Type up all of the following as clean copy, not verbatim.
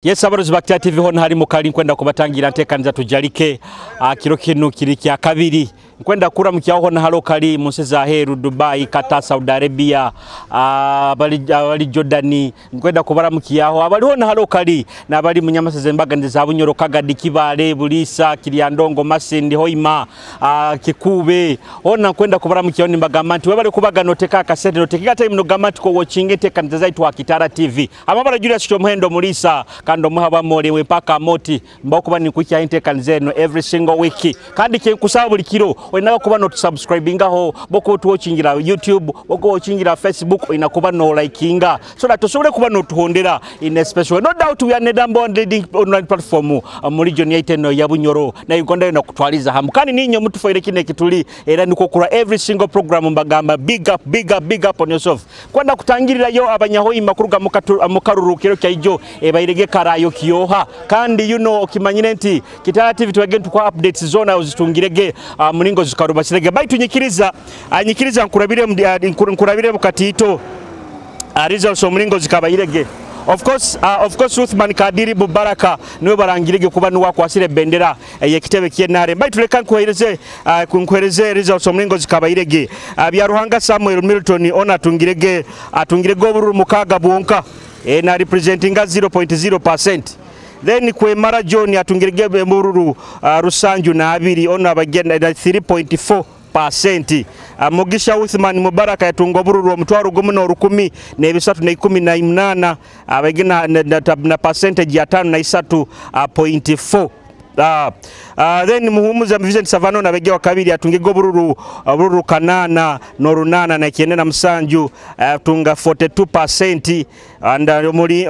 Yes, abarozi ba Kitara TV hona hari mukali nkwenda kubatangira ntekanza tujarike kiro kinu kiri kya kabiri nkwenda kura mukyaho hona halo kali museza heru Dubai Qatar Saudi Arabia abali Jordani nkwenda kubara mukyaho abali hona halo kali nabali munyamaseze mbaga ndiza bunyoro kagadi kibale bulisa kiryandongo masindi Hoima kikube hona nkwenda kubara mukyaho nimbaga manti webale kubaga noteka kasete noteka time no gamati ko watching tekanza zaitu wa Kitara TV amabara Julius Chomhendo mulisa kando muhaba mole we paka moti mbakuba ni kukia intekanzeno every single week kandi kenkusaba buli kiro wenaga kuba no subscribinga ho boko to watchingira YouTube boko watchingira Facebook inakuba no likinga so that tosole kuba no tuhondera in a special no doubt we are nedambo on leading online platform mu region ya iteno ya Bunyoro na Uganda na kutwaliza hamukani ninyo mtu faile kine kituli era niko kura every single program mbagamba big up on yourself kwanda kutangirira yo abanyahoima kuruga mukaruru kiro kyajo ebairege karayo kiyoha kandi kimanyine nti Kitara TV twagenda tukwa updates zona uzitungirege muningo zikarubasirege baitu nyikiriza nkurabire mukatito results muningo zikabayirege of course Uthman Kadiri Bubaraka niwe barangirege kuba nuwa kwasire bendera ye kitebe kienare baitu leka nkuhereze results muningo zikabayirege bya Ruhanga Samuel Milton ona atungirege obururu mukaga buonka na representing 0.0%. Then kwe Mara John atungirege mururu Rusanju na abiri ona bagenda 3.4%. Mugisha Uthman Mubaraka yatunga bururu omutwaro gumuno 10 ne 318 abagena na percentage ya 5.4. Then muhumuza Vincent Savano na bege wa kabiri atungirege bururu kanana no runana na kienena Msanju atunga 42% and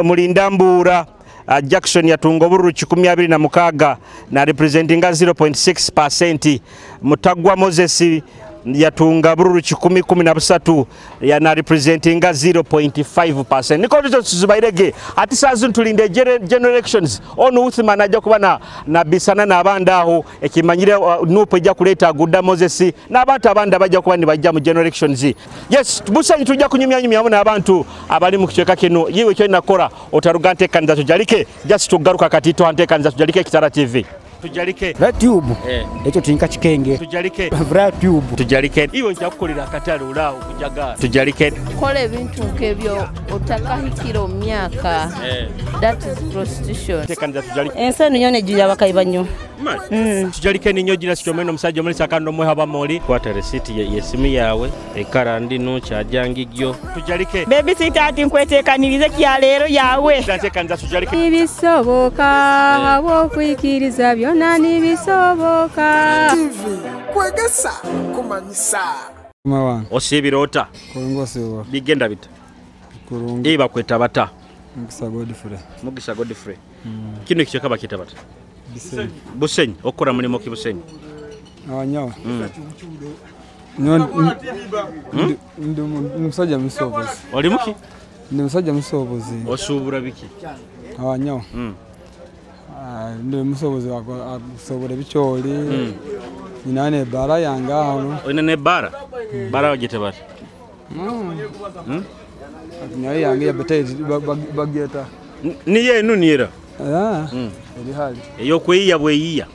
mulindambura Jackson yatunga bururu 26 na representing 0.6%. Mutagwa Moses yatunga bururu 10 ya na representing 0.5%. Niko ndizo tuzubairege ati sazu tulinde generations ono Uthman ajja kuba na bisana na abanda aho ekimanyire nupo ejja kuleta Guda Moses na abantu abanda bajja kuba ni bajja mu generations. Yes, Busenyi tujja kunyumya na abantu abali mu kicheka kino yiwe cyo nakora otarugante kanza tujarike just tugaruka katito ante kanza tujarike Kitara TV. Tujarike YouTube echo tinka chikenge tujarike YouTube tujarike iwe njakukolera akatale ulawo kujaga tujarike kole ebintu nkebyo otakahikiro myaka that is prostitution tekanza tujarike ensano nyone jija bakayibanyo tujarike ninyo jina sichomeno msaje muri sakando mwe haba moli kwata receipt yesimu yawe ekarandi no kyajangigyo tujarike baby sitati nkwetekanirize kya lero yawe tekanza tujarike ibisoboka abo kwikiriza byona nibisoboka kwegesa kumanyisa mawa osibirota kurungosiwa bigenda bita kurungu iba kweta bata Mugisha Godfrey kino kicheka bakita bata Busenyi okora mulimo ki Busenyi abanyawa ndi musajja musobozi oli muki ndi musajja musobozi osubura biki abanyawa ndi musobozi akusobora bicholi inane bara yanga hano inane bara wagite bata nyaye yange ya betezi bageta niye nunira eri hali eyo kweyiya bweyiya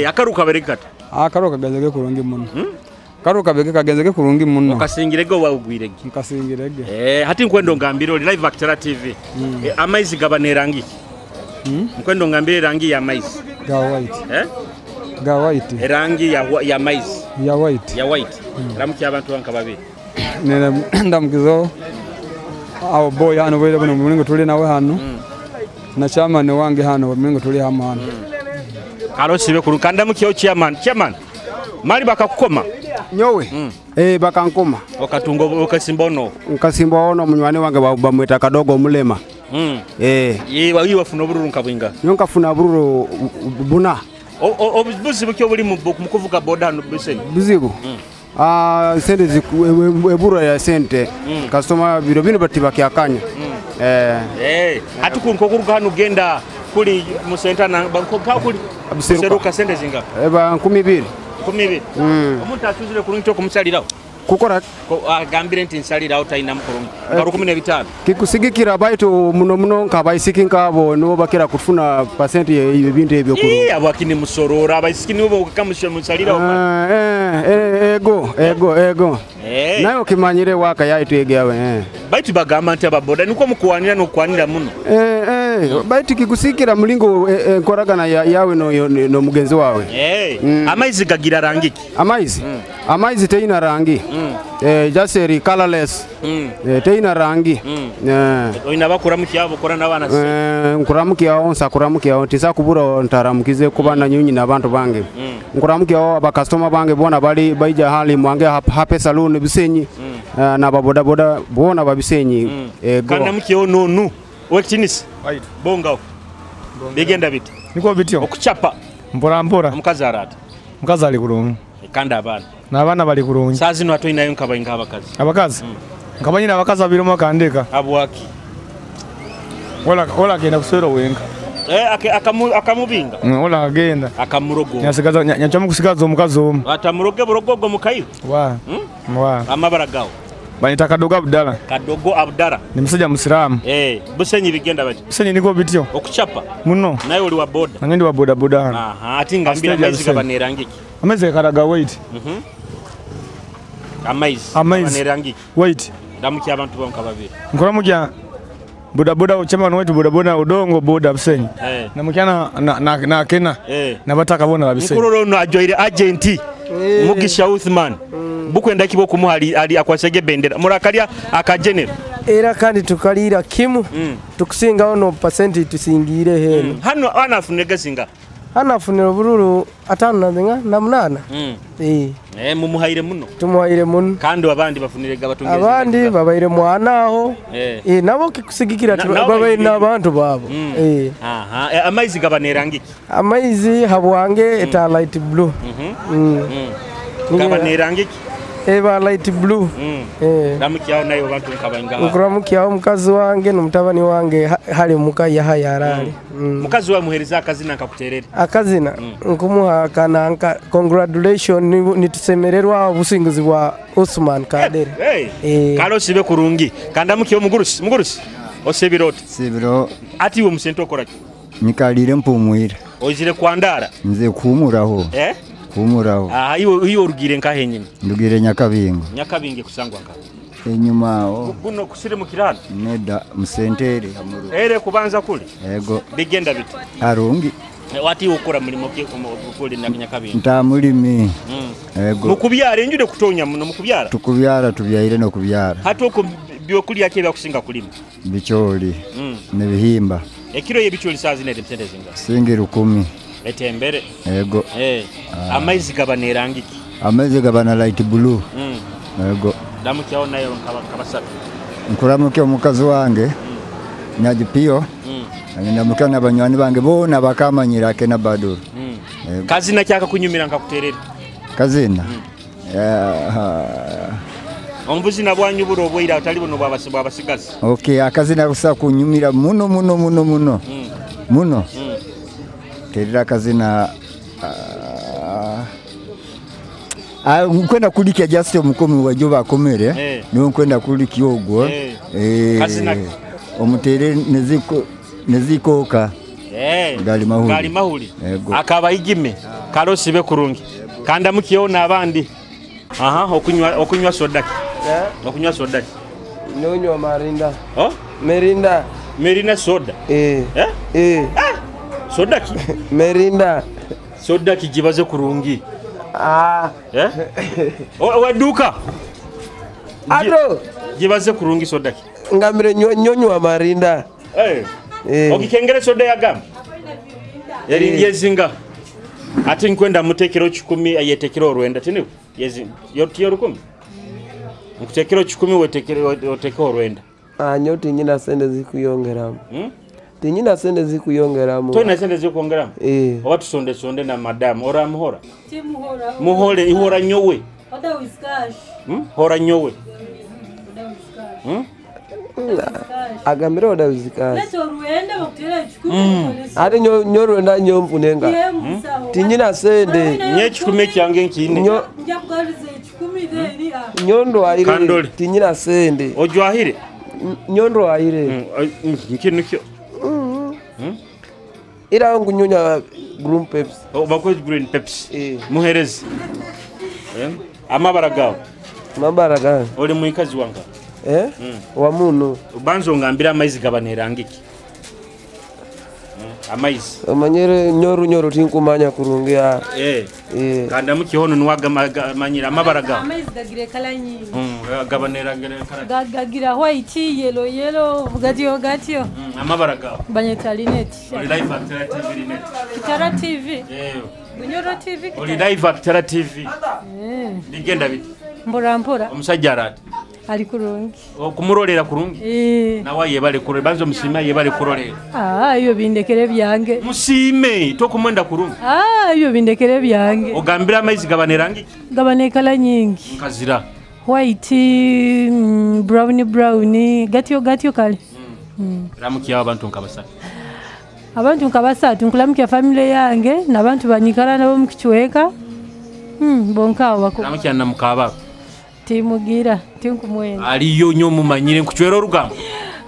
akaruka berekata akaruka gazege kurungi muno karuka bege kagenzege kurungi muno okasingirege wawugwirege nkasingirege hati nkwendo ngambiro live Kitara TV amaizi gabanerangi nkwendo ngambire rangi ya maize ga white rangi ya maize ya white ramki abantu banka babiri nene ndamukizo awo boy hano wele buno mulingo tuli nawe hano na chairman wange hano mulingo tuli hano karo sibe kurukanda mukyo chairman mali bakakukoma nyowe bakankoma okatungo okasimbono nkasimbono munywani wange bamweta kadogo mulema yiwa funa bururu nkabwinga nyonka funa bururu buna obuzi bukyo buli mu kuvuga boda hano Busenyi buzibu sente ebura ya sente customer biro bino batibaki akanya hatu kunkokuruka hano genda kuli mu center na bankoka kuli seruka sente zinga eba 12 omuntu atuzire kurungi to kumsalirawo kukora agambire nti nsalira utaina mukolongo ngaro 15 kikusigikira baitu muno nkabaisiki nkabo no bakira kufuna percent y'ebintu ebyo kuru abakini musorora abaisiki nibo bakamusha musalira ego nayo kimanyire waka yaitu egewe baitu bagamba nti ababoda niko mukuwanira no kwanira muno baitu kikusikira mulingo enkoragana yawe no mugenzi wawe amaizi gagira rangi amaizi teina rangi just colorless teina rangi oina bakuramukiya bokora nabana nkuramukiya onsa kuramukiya tisa kubura ntaramukize kubana nyunyi nabantu bange nkuramukiya abakastoma bange bona bali baija hali mwange hape salon Busenyi na baboda boda bona babisenyi kana mukiyo nonu wekinis bonga bigenda bit niko bityo okuchapa mpora mukazarata mukazali kulungu kanda abana n'abana bali kulungi sazi no atoina yo nkabayinga abakazi nkabanyina abakazi abirimo kandika abwaki wala genda kuswera wenga akamubinga wala agenda akamurogo nyasigaza nyachamu kusigaza omukazi omu atamuroge burogogo mukayo wa amabara gawo banita kadogo abdara ni musajja musiramu Busenyi bigenda bati Busenyi niko bityo okuchapa muno nayo oli wa boda nandi wa boda ati ngambira amaizi gabanerangiki amaizi karaga weight amaizi gabanerangiki weight ndamuki abantu bonka babiri nkora mujya boda uchama wetu boda udongo boda Busenyi na mukana na kena na bataka bona babisenya nkuroro no ajoire agenti Mugisha Uthman bukwenda kibo kumuhali ali akwasege bendera murakalia akagenera era kandi tukalira kimu tukusinga ono percent tusingire heno hano anafunega singa anafunira bururu atanu na munana mumuhaire muno tumuhaire muno kandi abandi bafunirega batungeze abandi babaire mwana aho nabo kikusigikira babaire nabantu babo amaizi gabanerangiki amaizi habwange eta light blue gabanerangiki eba light blue ndamukiyaho nayo bantu nkabayinga nkuramukiyaho mukazi wange n'umutabani wange hali mukaya hayarali mukazi wa muhereza akazina nkakuterera akazina nkumuha kananka congratulations nitusemererwa obusingizi bwa Osman Kadere kalo sibe kurungi kandamukiyaho mugurusi osebiro ati wo musento okoraki nikalire mpumwira ozire kwandara nze kumuraho kumuraho iyo urugire nkahenyine ndugire nyakabinge kusangwa nka enyuma buno kusire mu kirano neda musentere amuru kubanza kule yego bigenda bite arungi wati ukora mulimo kule na nyakabinge ntamulimi yego mukubyara enjude kutonya muno mukubyara tubyaire no kubyara hatoko byokuli yake byakusinga kulima bicholi nebihimba ekiro yebicholi sazi nede msendeze nga singira 10 etembere yego amaizi gabanerangiki amaizi gabana light blue yego ndamukiyaho nayo kabasatu nkuramuke omukazi wange nyagipio ndamukiya n'abanywani bange bona bakamanyira ke na baduru kazina cyaka kunyumira nkakuterera kazina ombuzi nabwanyu buro bwira atali buno babasigazi akazina kusa kunyumira muno terera kazina nkwenda kulikia just omukomi wajoba akomere niwo nkwenda kulikia ogwo kazina omutere nezikoka gali mahuli akaba igime kalo sibe kurungi kanda mukiona abandi okunywa sodaki okunywa sodaki nonywa merinda soda sodaki sodaki jibaze kurungi waduka ado jibaze kurungi sodaki ngamire nyonywa marinda okikengere soda ya gam yari yezinga ati nkwenda mutekero 10 ayetekero rwenda tini yezi yotiyo 10 nkutekero 10 wetekero rwenda nyoti nyina sende zikuyongeramu tinyina sende zikuyongeramu to ina sende zikuyongeramu watu sonde na madam ora muhore ihora nyowe oda wiskash hora nyowe agamira oda wizikazi leto ruende bakutera 10 ati nyorwenda nyomfunenga tinyina sende nye 10 kyange nkine njabwarize 10 deni Nyondo aire tinyira sende. Ojo ahire? Nyondo aire. Nkino kyo. Ira ngunyonya green Pepsi. Bakoze green Pepsi. Muherezi. Amabara gawe. Oli mwikazi wanga. Wa muno. Ubanzo ngambira amaizi gabanerangiki. Amaizi. Amanyere nyoro tinkumanya kurungia. Kanda mukihono nwaga manyira amabara gawe. Amaizi gagire kala nyingi. Gabanerangere kala. Gagira white, yellow, gatio. Amabara gawe. Banyeta linet. Oli live actor TV linet. Kitara TV. Bunyoro TV. Oli live actor TV. Ligenda biti. Mbora. Omusajja arati. Ali kurungi. Kumurolera kurungi? Nawe yebale kurole banzo musima yebale kurolera. Iyo bindekere byange. Musime tokumwenda kurungi. Iyo bindekere byange. Ogambira amaizi gabanerangi? Gabanekala nyingi. Nkazira. White, brown, gatio kale. Ramukiya abantu nkabasatu. Abantu nkabasatu nkulamukya family yange nabantu banyikala nabo mukichweka. Bonkawo bako. Ramukiya na mukaba. Timugira tinkumwena. Aliyo nyo mumanyire nkuchwera orugambo.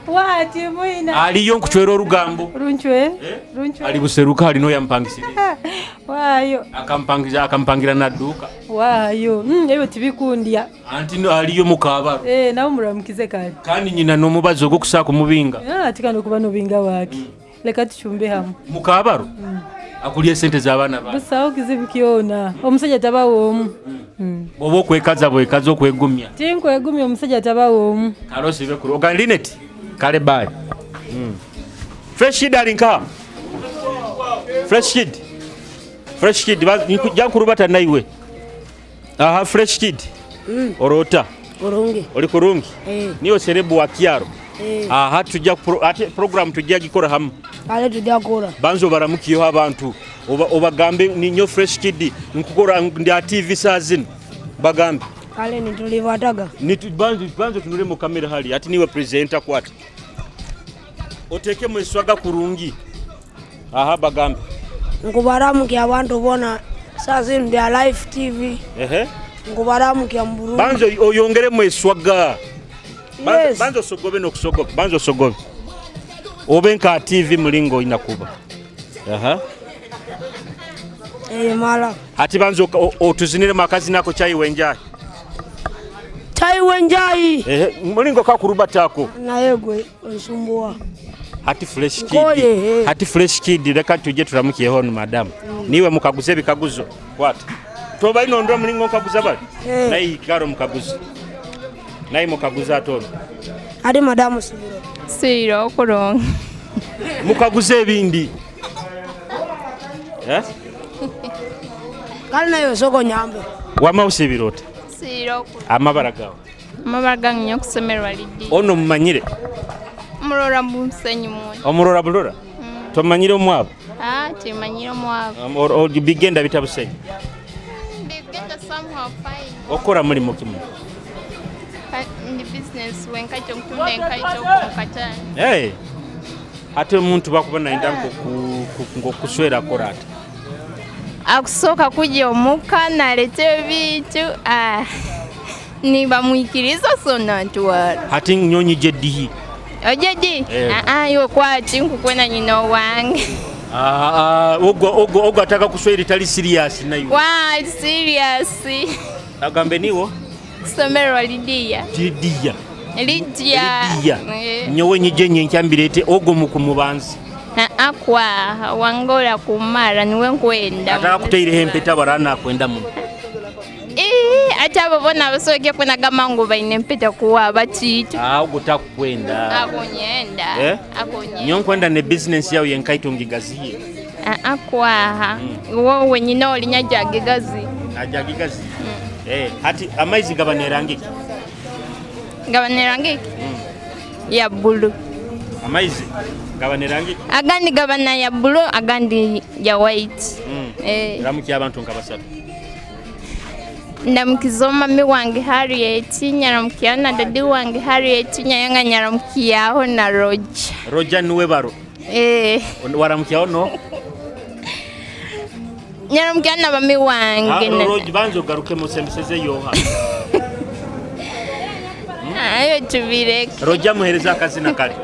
Wati muina. Aliyo nkuchwera orugambo. Runchwe. Ali buseruka ali no yampangisire. Wayo. Akampangira na duka. Wayo. Eyo tibikundya. Anti no aliyo mukabaro. Nawo muramukize kale. Kandi nyina no mubazo go kusaka mubinga. Atikano kuba no binga wake. Leka tuchumbe hamu. Mukabaro. Akuliye sente z'abana ba. Busaho kizibukiona. Omusajja tabawo. Bobo kwekaza bwekazo kwegumya. Tinkwegumya omusajja tabawo. Karosi be kuro. Ogandinet. Kale bye. Fresh kid alinka. Fresh kid jankurubata naiwe. Aha fresh kid. Orota. Kurungi. Oli kurungi. Niyo serebu wa kiaro. Aha tujja program tujja gikora hamu. Kale tujja kora. Banzo baramukiyo abantu. Obagambe ninyo fresh kid nkukora ndi TV sazin. Bagambe. Kale nitulivataga. Banzo tunule mu kamera hali ati niwe presenter kwati. Oteke mweswaga kurungi. Aha bagambe. Nkubaramukiya abantu bona sazin bya live TV. Nkubaramukiya mburu. Banzo oyongere mweswaga. Yes. Banzo sogobe nokusogoba. Banzo sogobe. Obenka TV mulingo inakuba. Mala. Ati banzo otuzinire makazi nako chai wenjai. Chai wenjai. Mulingo kakurubatako. Na yegwe nsumbuwa. Hati fresh kid. Hati fresh kid leka tuje turamukiye hono madam. Niwe mukaguze bikaguzo. Kwata. Toba ino ndo mulingo kaguza bali. Nayi karo mukaguze. Nayi mukaguza atono. Adi madamu Siro kurungi. Mukaguze bindi. Kali nayo soko nyambe. Wama usibirota. Siro. Amabara gawe. Amabara ganyo kusemerwa lidi. Ono mumanyire. Murora Busenyi mwe. Omurora bulora. Tomanyire omwabo. Timanyire omwabo. O bigenda bitabusenyi. Bigenda somehow fine. Okora muri mukimu. Ndi business wenkacho mtunde nkacho kukatana. Ate omuntu bakubona indanko kuswera korata. Akusoka kujya omuka nalete bitu niba mwikiriza sona ntwara. Hati nyonyi jeddi. Ojedi? Yo kwati nkukwena nyino wange. Ogo ataka kuswera tali serious nayo. Serious. Agambe niwo? Somerwa lidia. Lidia. Nyowe nyijenye nkyambirete ogo mukumubanzi. Akwa wangola kumara niwe nkwenda. Ataka kuteire hempeta barana kwenda mu. Ata babona basoke kuna gamango baine mpeta kuwa batito. Ogo takwenda. Akonyenda. Nyon kwenda ne business yawe yenkaitongi gaziye. Akwa wowe nyina olinyaja gigazi. Ajagi gazi. Hati amaizi gabanerangiki. Gabanerangiki? Ya bulu. Amaizi gabanerangiki. Agandi gabana ya bulu, agandi ya white. Ramukiya abantu nkabasatu. Ndamukizoma mi wange Harriet, nyaramukiya na dadi wange Harriet, nyanga nyaramukiyaho na Roja. Roja niwe baro. Waramukiyaho no? Nyaramukiya na bami wange. Roja banzo garuke musembeseze yoha. Ayo tubireke. Roja muhereza akazina kale.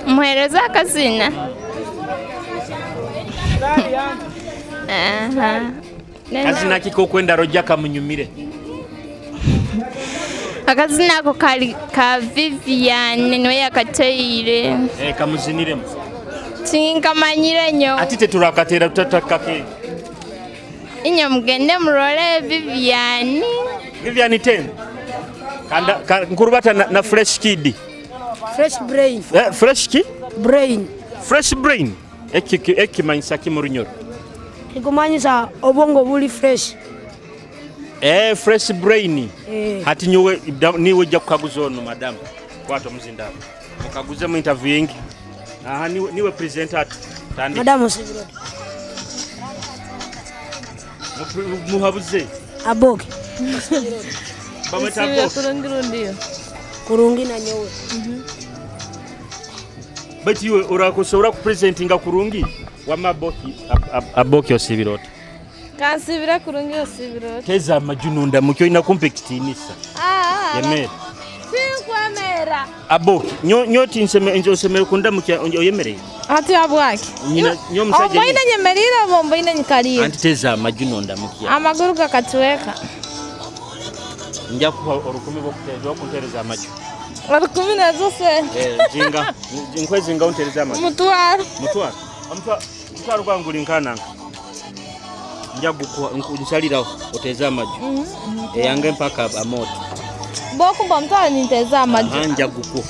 Muhereza akazina. Kazina kiko kwenda Roja kamunyumire. Akazina ko kali ka Vivian niwe yakateyire. Kamuziniremu. Tinkamanyire nyo. Atite turakatera tutakake. Inyo mugende murole Vivian. Vivian 10. Kanda nkurubata na fresh kid. Fresh brain. Fresh ki? Brain. Fresh brain. Eki manyisa ki murunyoro. Ikumanyisa obongo buli fresh. Fresh brain. Hati niwe jja kukaguza ono madam. Kwato muzindaba. Mukaguze mu interviewing. Aha niwe presenter tandi. Madam Sibiro. Muhabuze. Aboke. Bameta aboke. Kurungi na nyowe. But you urakoshobora kupresentinga kurungi wamaboki aboki osibirota. Kansibira kurungi osibirota. Keza amajununda mukyo ina compactinisa. Yemera. Sinkwamera. Aboki nyoti nseme kunda mukya oyemere. Ati abwaki. Nyo musaje. Ombaina nyemerira bombaina nyikaliye. Anti teza amajununda mukya. Amaguru gakatweka. Njya ku orukumi bokutezwa kuntereza amaju. Orukumi nazose. Jinga nkwezi nga untereza amaju. Mutwaro. Mutwaro kwanguli nkananga. Njya nsaliraho oteza amaju. Yange mpaka amoto. Boku bamtwara niteza amaju. Anja guko.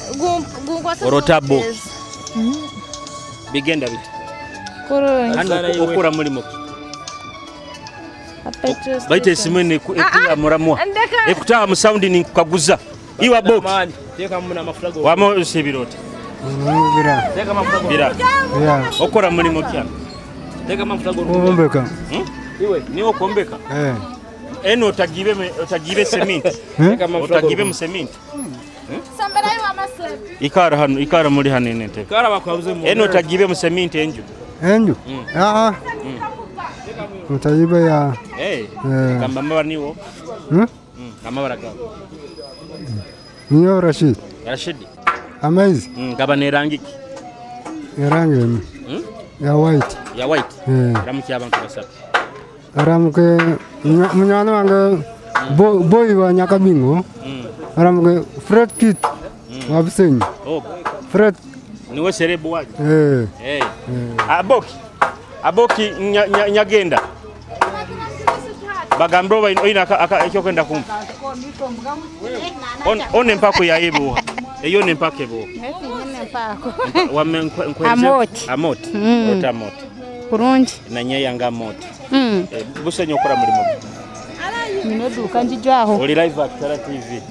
Orotabo. Bigenda biti. Hano okura muri moki. Baite simene ekuya muramwa. Ekuta mu sound ni kukaguza. Iwa boki. Teka muna maflago. Wamo sibirota. Bira. Teka maflago. Bira. Okora muri moki. Teka maflago. Ombeka. Iwe ni okombeka. Eno otagibe cement. Otagibe mu cement. Sambara iwa masepe. Ikara muri hanene. Ikara bakwabuze mu. Eno otagibe mu cement enju. Enju. Mutayiba ya. Kamba mabaniwo. Kama baraka. Niyo Rashid. Rashid. Amazing. Kaba ne rangi. Rangi. Ya white. Ya white. Ramuki abantu basatu. Ramuke munyana wange boy wa Nyakabingo. Ramuke Fred Kit. Wa Busenyi. Fred. Niwe serebo waje. Aboki nyagenda. Bagambro ba ina ekyo kwenda kumpa. On empako ya ibu. Eyo nempake bo. Amoti. Otamoti. Kurungi. Na nyayanga amoti. Busenyi okora mulimo. Ninoduka njijwaho. Oli live at Kitara TV.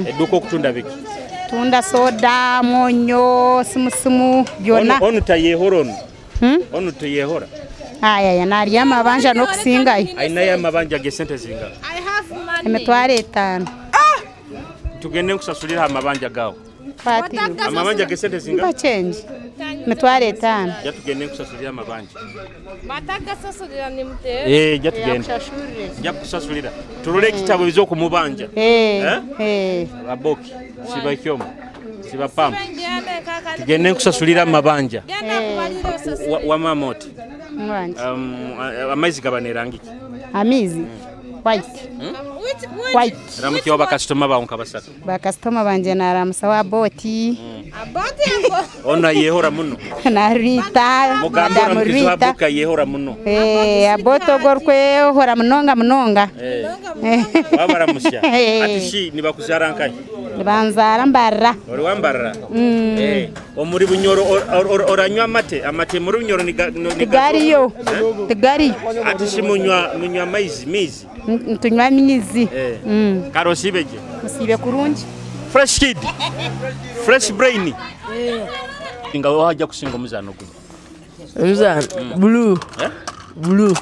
Eduko kutunda biki. Tunda soda, monyo, simu byona. Onu tayehorono. Onu tayehora. Aya nari amabanja no kusingayo. Aina ya mabanja gesente zinga. Emetware 5. Tugende kusasulira amabanja gawo. Pati. Amabanja gesente zinga. Ba change. Emetware 5. Ya tugende kusasulira amabanja. Mataga sasulira ni mutero. Ya tugende. Ya kusasulira. Turule kitabo bizo kumubanja. Aboki. Siba kyomo. Siba pam. Tugende kusasulira amabanja. Wa mamoti. Amaizi gabane rangi. Amizi. White. White. Ramuki wa customer ba onka basatu. Ba customer banje naramusa wa boti. Aboti ngo. Ona yehora muno. Na Rita. Mugambira mkizo abuka yehora muno. Aboto gorkwe hora munonga. Wabara musya. Atishi nibakuzara nkai. Nibanzara mbarra. Ori wambarra. Omuri bunyoro oranywa amate muri bunyoro ni Tigariyo. Tigari. Atishi munywa mizi. Tunywa mizi. Karo sibeje. Musibe kurungi. Fresh kid. Fresh brain. Ingawa haja kusinga muzano gwe. Muzano blue. Blue.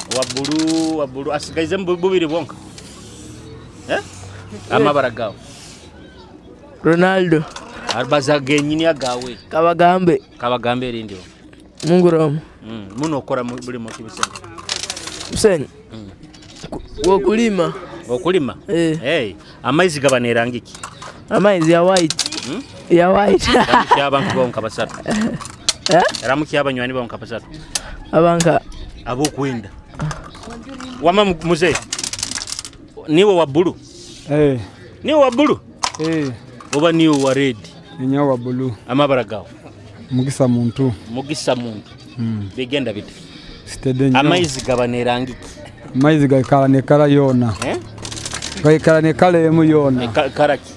Wa blue asigaize mbubiri bonka. Amabara gawo. Ronaldo. Arbaza genyini agawe. Kabagambe rindi. Munguram. Muno okora buli mu kibisenge. Busenyi. Wokulima. Amaizi gabane rangiki. Amaizi ya white. Ya white. Ramuki abantu bonka basatu. Ramuki abanywani bonka basatu. Abanka abo kwenda. Wama muzee. Niwe wa blue. Niwe wa blue. Oba niwe wa red. Niwe wa blue. Amabara gawo. Mugisa muntu. Mugisa muntu. Bigenda bite. Stede nyo. Amaizi gabanera amaizi gakala ne kala yona. Gakala ne kala emu yona. Karaki.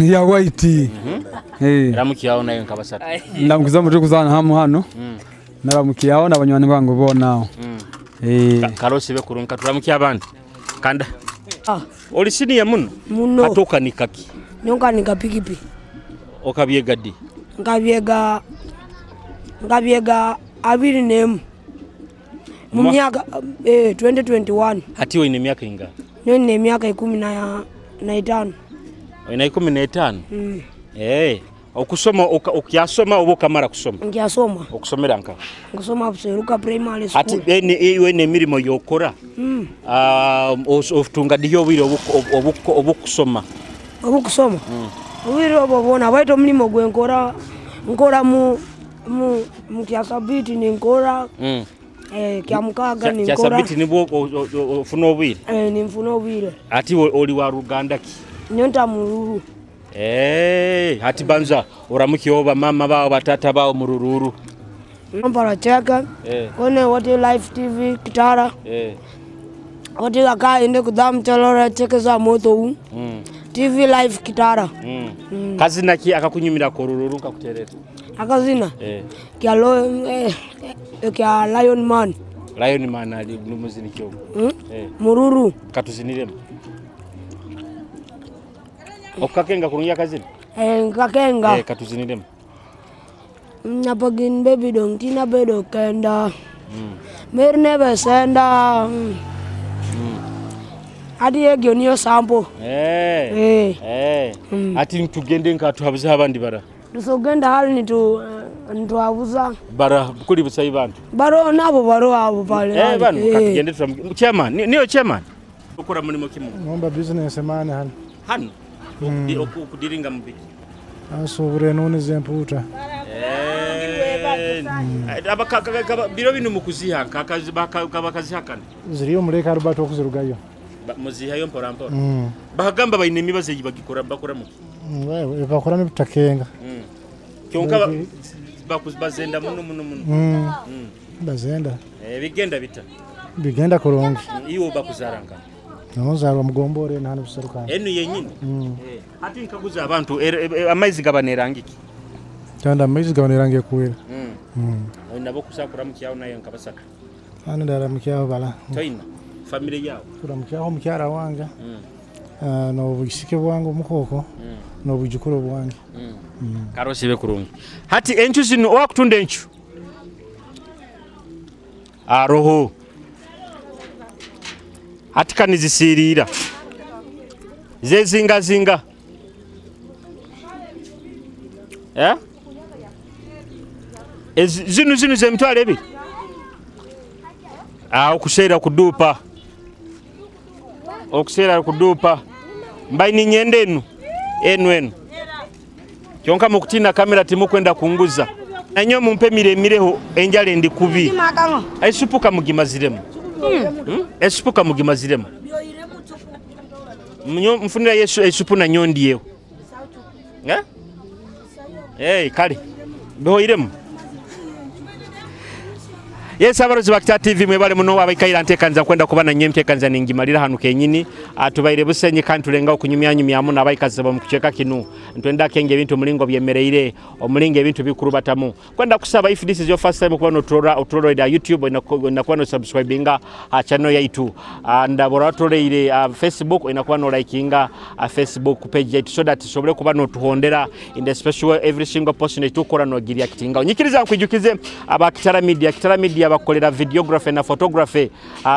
Ya white. Ramuki yawo nayo nkabasatu. Ndamukiza mutu kuzana hamu hano. Naramuki yawo nabanywani bangu bonawo. Karosi be kurunka turamuki abandi. Kanda. Oli senior muno. Atoka nikaki. Nyonka nikapikipi. Okabyega di. Ngabyega abiri nemu. Mu myaka 2021. Ati we ni miaka ingapi? Nyo ni miaka 15. Ina 15? Okusoma ukiyasoma obo kamara kusoma. Ngiyasoma. Okusomera nka. Nkusoma Buseruka primary school. Ati iwe ne mirimo yokora. Ofutunga diyo wiro obukusoma. Obukusoma. Wiro obona baito mlimo gwenkora nkora mu kiasabiti ni nkora. Kya mukaga ni nkora. Kiasabiti ni bwo ofuna obwire. Ni mfuna obwire. Ati oli wa Uganda ki? Nyonta mururu. Hati banza uramuki oba mama bao batata bao murururu. Mpara cheka. Kone wati live TV Kitara. Wati kaka ende kudam chalora cheke za moto u. TV live Kitara. Kazina ki akakunyumira ko rururu kakuterera. Akazina. Kya kya Lion Man. Lion Man ali numuzini kyo. Mururu. Katuziniremo. Okakenga kurungia kazini? Ngakenga. Katuziniremo. Napagin baby dong tina bedo kenda. Merne besenda. Adi egyo niyo sample. Ati ntugende nkatu habuza abandi bara. Dusogenda hali nitu abuza. Bara kuli busayi bantu. Baro nabo baro abo pale. Bano katugende chairman. Niyo chairman. Ukora mulimo kimu. Ngomba business man hano. Hano. Okudiringa mubiki. Asubure none zemputa. Abakaka biro binu mukuziha kakazi bakazihakana. Ziriyo mureka rubato kuzirugayo. Muzihayo mpora. Bahagamba bayine mibaze yibagikora bakora muki. Wewe bakora n'ubutakenga. Kyonka bakuzbazenda muno. Bazenda. Bigenda bita. Bigenda korongi. Iyo bakuzaranga. Nozarwa mugombore nahano biserukana. Enu yenyine. Ati nkaguza abantu amaizi gabanerangiki. Cyanda amaizi gabanerangiye kuwera. Nabo kusakura mukiyaho nayo nkabasaka. Hano ndara mukiyaho bala. Toina family yawo. Kura mukiyaho mukyara wanga. No bugishike bwangu mukoko. No bugikuro bwange. Karosi be kurungi. Hati enchu zino wakutunda enchu. Aroho. Hati kanizisirira. Zezinga. Zinu zemitwale ebi. Okusera kudupa. Mbai ni nyendenu. Enu. Kyonka mukutina kamera timukwenda kunguza. Nanyo mumpe miremireho enjale ndi kubi. Aisupuka mugimaziremu. Esupuka mugimaziremu. Mfunira Yesu esupu na nyondi yeo. Kale. Behoiremu. Yes, abarozi ba Kitara TV mwebale muno abayikaira ntekanza kwenda kubana nyemke kanza ningimalira hanu kenyini atubaire Busenyi kantulenga okunyumyanyu abayikaze bamukucheka kinu ntwenda kenge bintu mulingo byemereire omulingo ebintu bikuru batamu kwenda kusaba if this is your first time kuba no troro ya YouTube inakuwa no subscribinga channel yaitu ndabora troreire Facebook inakuwa no likinga Facebook page yaitu so that sobole kuba no tuhondera in the special every single post ne tukora no giria kitinga nyikiriza nkwijukize aba Kitara Media media bakolera videography na photography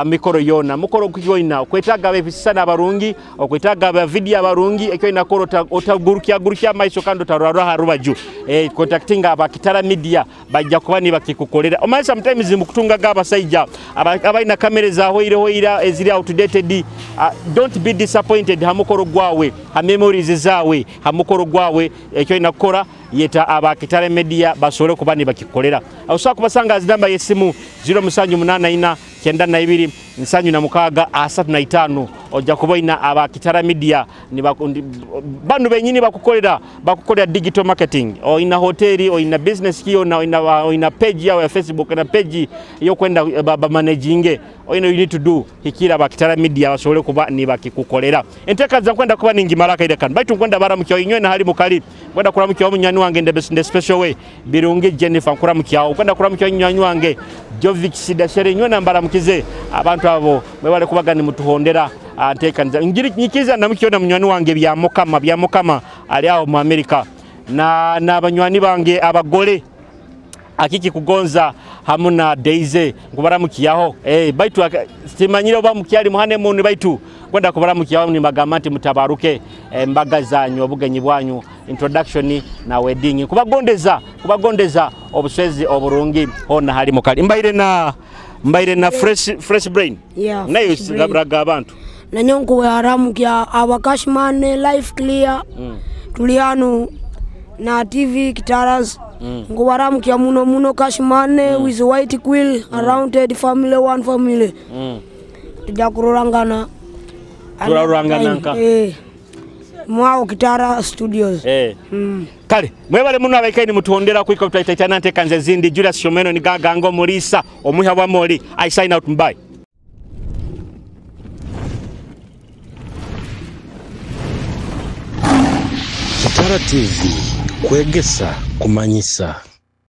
mikoro yona mukoro kuyoina kwetaga abefisana abarungi okwetaga aba video abarungi ekyo inakoro otagurukya maiso kando tarara harubaju contacting aba Kitara media bajja kubani bakikukolera omanye sometimes mukutunga gaba saija abaina kamera za hoira eziri outdated don't be disappointed hamukoro gwawe ha memories zawe hamukoro gwawe ekyo inakora yeta aba Kitara media basole kubani bakikolera awusa kubasanga namba yesimu 0784 92 76 35 ojja kuboina aba Kitara media ni bandu benyini bakukolera digital marketing o ina hoteli o ina business kiyo na ina page ya Facebook na page yo kwenda baba managing o ina you need to do hikira aba Kitara media basole kuba ni bakikukolera enteka za kwenda kuba ningi maraka ile kan baitu kwenda baramukyo inywe na hali mukali kwenda kuramukyo omunyani wange ndebe special way birungi Jennifer kuramukyo kwenda kuramukyo inywanyi wange Jovic Sidashere inywe na mbaramukize abantu abo mwebale kubaga ni mutuhondera anteka nyikiza namukiona munywani wange bya mukama ali aho mu America na abanywani bange abagole akiki kugonza hamuna Daisy kubaramukiyaho baitu simanyire oba mukyali muhane muntu baitu kwenda kubaramukiyaho ni magamanti mutabaruke mbaga zanyu obugenyi bwanyu introduction na wedding kubagondeza obuswezi oburungi hona hali mukali mbaire na fresh brain nayo sigabraga abantu na nyonko we haramukia abakashmane life clear tuliano na TV Kitaras ngo haramukia muno kashmane with white quill around the family one family tujakururangana turarurangana mwao Kitara studios kale mwebale muno abaikaini mutuhondera kwika tutaitana nteka nze zindi Julius Shomeno ni gagango Mulisa omuha wa moli I sign out bye. Kitara TV kwegesa kumanyisa.